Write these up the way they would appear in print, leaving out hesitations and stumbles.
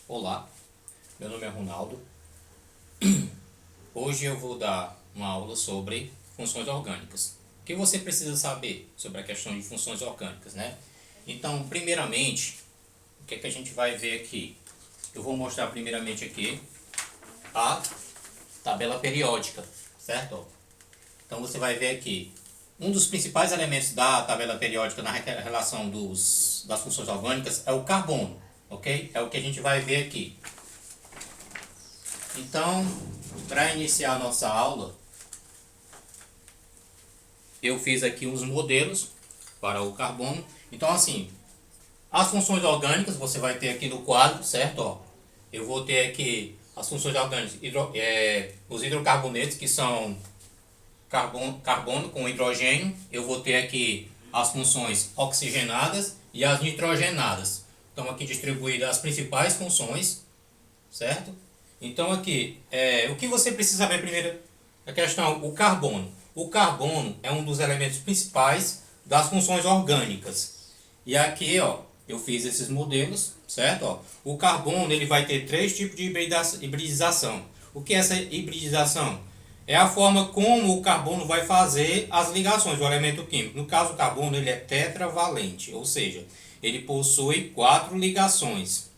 Olá, meu nome é Ronaldo. Hoje eu vou dar uma aula sobre funções orgânicas. O que você precisa saber sobre a questão de funções orgânicas, né? Então, primeiramente, o que é que a gente vai ver aqui? Eu vou mostrar primeiramente aqui a tabela periódica, certo? Então você vai ver aqui, um dos principais elementos da tabela periódica na relação das funções orgânicas é o carbono, ok? É o que a gente vai ver aqui. Então, para iniciar a nossa aula, eu fiz aqui uns modelos para o carbono. Então, assim, as funções orgânicas você vai ter aqui no quadro, certo? Ó, eu vou ter aqui as funções orgânicas, os hidrocarbonetos, que são carbono com hidrogênio. Eu vou ter aqui as funções oxigenadas e as nitrogenadas. Estão aqui distribuídas as principais funções, certo? Então aqui, o que você precisa saber primeiro? A questão, o carbono. O carbono é um dos elementos principais das funções orgânicas. E aqui, ó, eu fiz esses modelos, certo? Ó, o carbono ele vai ter três tipos de hibridização. O que é essa hibridização? É a forma como o carbono vai fazer as ligações do elemento químico. No caso, o carbono ele é tetravalente, ou seja, ele possui 4 ligações.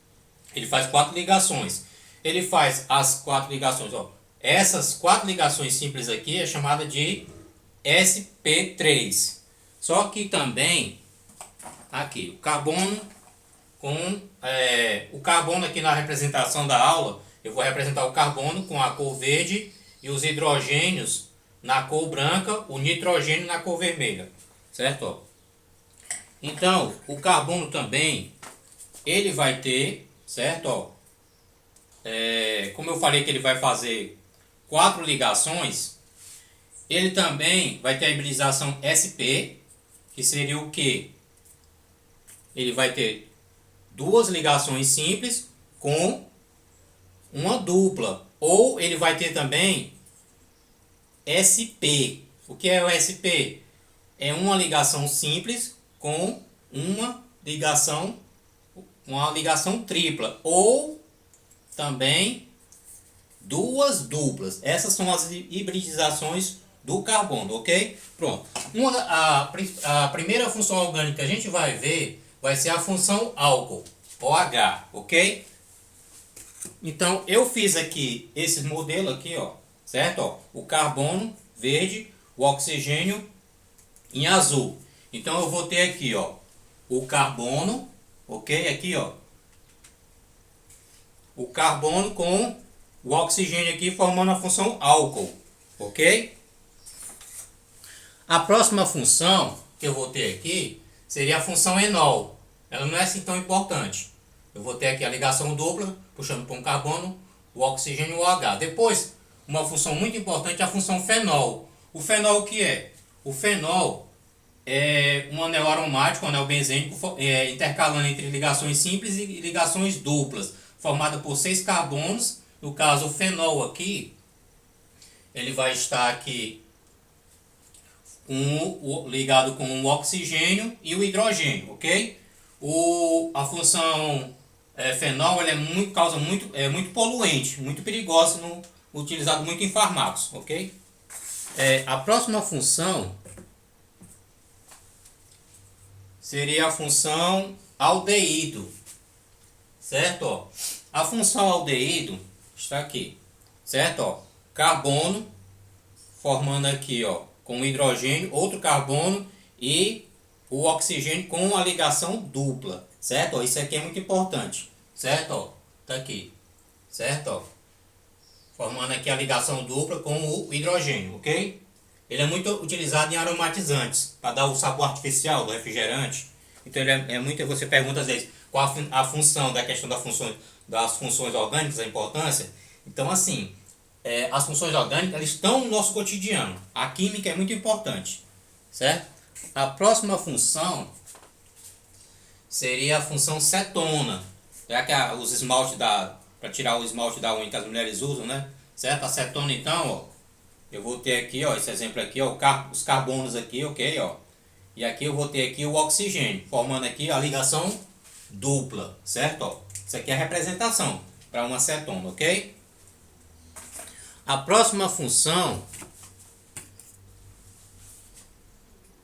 Ele faz 4 ligações. Ele faz as 4 ligações, ó. Essas 4 ligações simples aqui é chamada de sp3. Só que também aqui o carbono o carbono aqui na representação da aula, eu vou representar o carbono com a cor verde e os hidrogênios na cor branca, o nitrogênio na cor vermelha, certo? Ó. Então, o carbono também ele vai ter, certo? Ó, como eu falei que ele vai fazer 4 ligações, ele também vai ter a hibridização sp, que seria o que? Ele vai ter 2 ligações simples com uma dupla, ou ele vai ter também sp. O que é o sp? É uma ligação simples com uma ligação tripla, ou também 2 duplas. Essas são as hibridizações do carbono, ok? Pronto. A primeira função orgânica que a gente vai ver vai ser a função álcool, OH, ok? Então, eu fiz aqui esse modelo aqui, ó, certo? Ó, o carbono verde, o oxigênio em azul. Então, eu vou ter aqui, ó, o carbono, ok? Aqui, ó, o carbono com o oxigênio aqui formando a função álcool, ok? A próxima função que eu vou ter aqui seria a função enol. Ela não é assim tão importante. Eu vou ter aqui a ligação dupla, puxando para um carbono, o oxigênio e o OH. Depois, uma função muito importante é a função fenol. O fenol o que é? O fenol é um anel aromático, um anel benzênico, intercalando entre ligações simples e ligações duplas, formada por 6 carbonos. No caso, o fenol aqui, ele vai estar aqui ligado com o oxigênio e o hidrogênio, ok? A função fenol ela é muito poluente, muito perigosa, utilizado muito em fármacos, ok? A próxima função seria a função aldeído, certo? Ó, a função aldeído está aqui, certo? Ó, carbono formando aqui, ó, com o hidrogênio, outro carbono e o oxigênio com a ligação dupla, certo? Ó, isso aqui é muito importante, certo? Ó, tá aqui, certo? Ó, formando aqui a ligação dupla com o hidrogênio, ok? Ele é muito utilizado em aromatizantes, para dar o sabor artificial do refrigerante. Então ele é muito, você pergunta às vezes qual a função da questão das funções orgânicas, a importância. Então assim, as funções orgânicas elas estão no nosso cotidiano. A química é muito importante, certo? A próxima função seria a função cetona. É que os esmaltes para tirar o esmalte da unha que as mulheres usam, né? Certo? A cetona então, ó, eu vou ter aqui, ó, esse exemplo aqui, ó, os carbonos aqui, ok, ó. E aqui eu vou ter aqui o oxigênio, formando aqui a ligação dupla, certo? Ó, Isso aqui é a representação para uma cetona, ok? A próxima função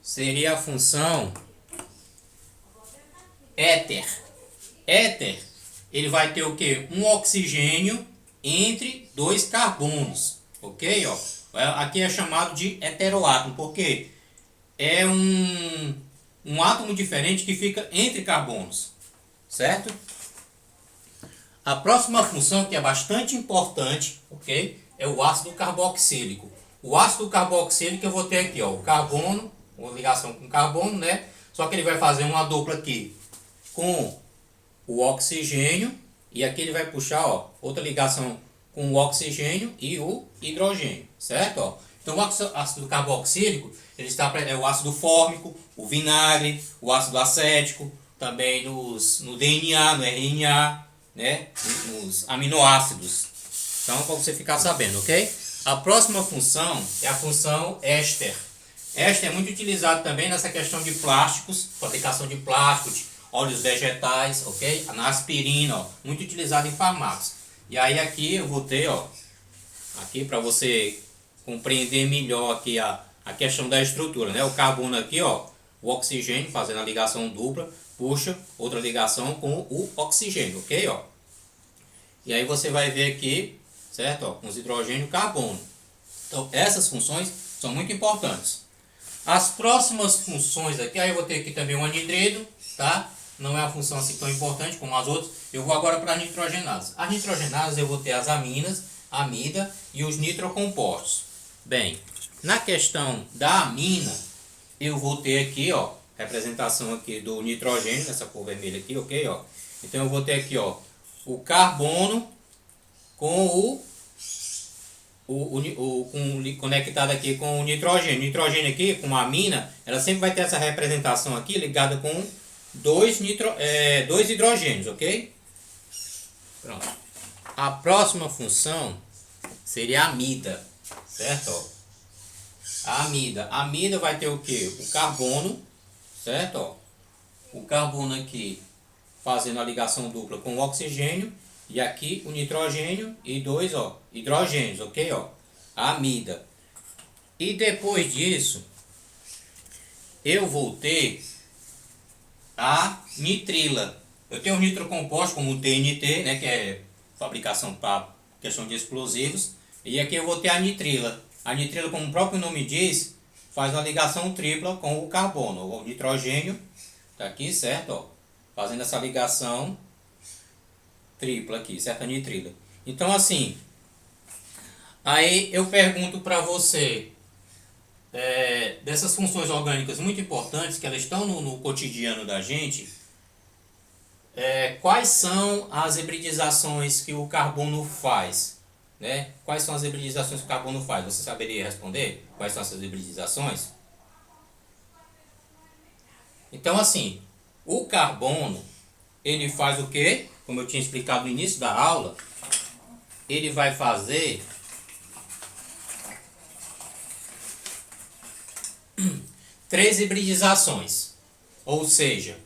seria a função éter. Éter, ele vai ter o que? Um oxigênio entre dois carbonos, ok? Ó, aqui é chamado de heteroátomo, porque é um átomo diferente que fica entre carbonos, certo? A próxima função, que é bastante importante, ok? É o ácido carboxílico. O ácido carboxílico eu vou ter aqui, ó, o carbono, uma ligação com carbono, né? Só que ele vai fazer uma dupla aqui com o oxigênio, e aqui ele vai puxar, ó, outra ligação com o oxigênio e o hidrogênio, certo? Ó, então o ácido carboxílico, ele está é o ácido fórmico, o vinagre, o ácido acético, também no DNA, no RNA, né? Nos aminoácidos. Então, para você ficar sabendo, ok? A próxima função é a função éster. Éster é muito utilizado também nessa questão de plásticos, fabricação de plásticos, óleos vegetais, ok? Na aspirina, ó, muito utilizado em farmácias. E aí aqui eu vou ter, ó, aqui para você compreender melhor aqui a questão da estrutura, né? O carbono aqui, ó, o oxigênio fazendo a ligação dupla, puxa outra ligação com o oxigênio, ok? Ó. E aí você vai ver aqui, certo? Ó, com os hidrogênio e carbono. Então essas funções são muito importantes. As próximas funções aqui, aí eu vou ter aqui também o anidrido, tá? Não é uma função assim tão importante como as outras. Eu vou agora para as nitrogenadas. As nitrogenadas eu vou ter as aminas, amida e os nitrocompostos. Bem, na questão da amina, eu vou ter aqui, ó, representação aqui do nitrogênio, nessa cor vermelha aqui, ok? Ó. Então eu vou ter aqui, ó, o carbono com conectado aqui com o nitrogênio. O nitrogênio aqui, com a amina, ela sempre vai ter essa representação aqui ligada com dois hidrogênios, ok? Pronto. A próxima função seria a amida, certo? Ó. A amida vai ter o que? O carbono, certo? Ó. O carbono aqui fazendo a ligação dupla com o oxigênio, e aqui o nitrogênio e dois, ó, hidrogênios, ok? Ó. A amida. E depois disso, eu vou ter a nitrila. Eu tenho um nitrocomposto como o TNT, né, que é fabricação para questão de explosivos, e aqui eu vou ter a nitrila. A nitrila, como o próprio nome diz, faz uma ligação tripla com o carbono. O nitrogênio está aqui, certo? Ó, fazendo essa ligação tripla aqui, certo? A nitrila. Então, assim, aí eu pergunto para você, dessas funções orgânicas muito importantes, que elas estão no cotidiano da gente, quais são as hibridizações que o carbono faz? Né? Quais são as hibridizações que o carbono faz? Você saberia responder? Quais são essas hibridizações? Então, assim, o carbono, ele faz o quê? Como eu tinha explicado no início da aula, ele vai fazer três hibridizações. Ou seja,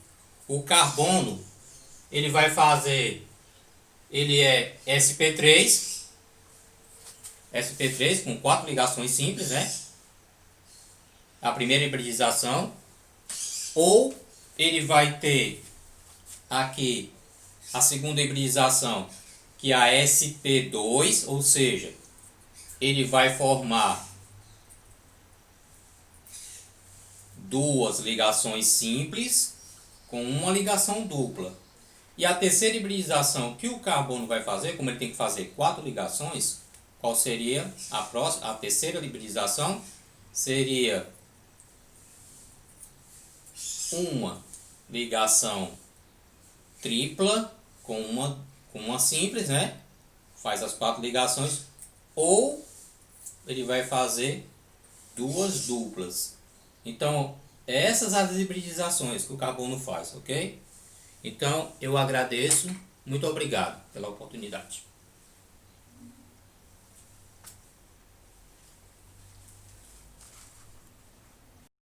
o carbono, ele vai fazer, ele é sp3 com 4 ligações simples, né? A primeira hibridização. Ou ele vai ter aqui a segunda hibridização, que é a sp2, ou seja, ele vai formar duas ligações simples com uma ligação dupla. E a terceira hibridização que o carbono vai fazer, como ele tem que fazer 4 ligações, qual seria a próxima? A terceira hibridização seria uma ligação tripla com uma simples, né? Faz as 4 ligações, ou ele vai fazer duas duplas. Então, essas as hibridizações que o carbono faz, ok? Então, eu agradeço. Muito obrigado pela oportunidade.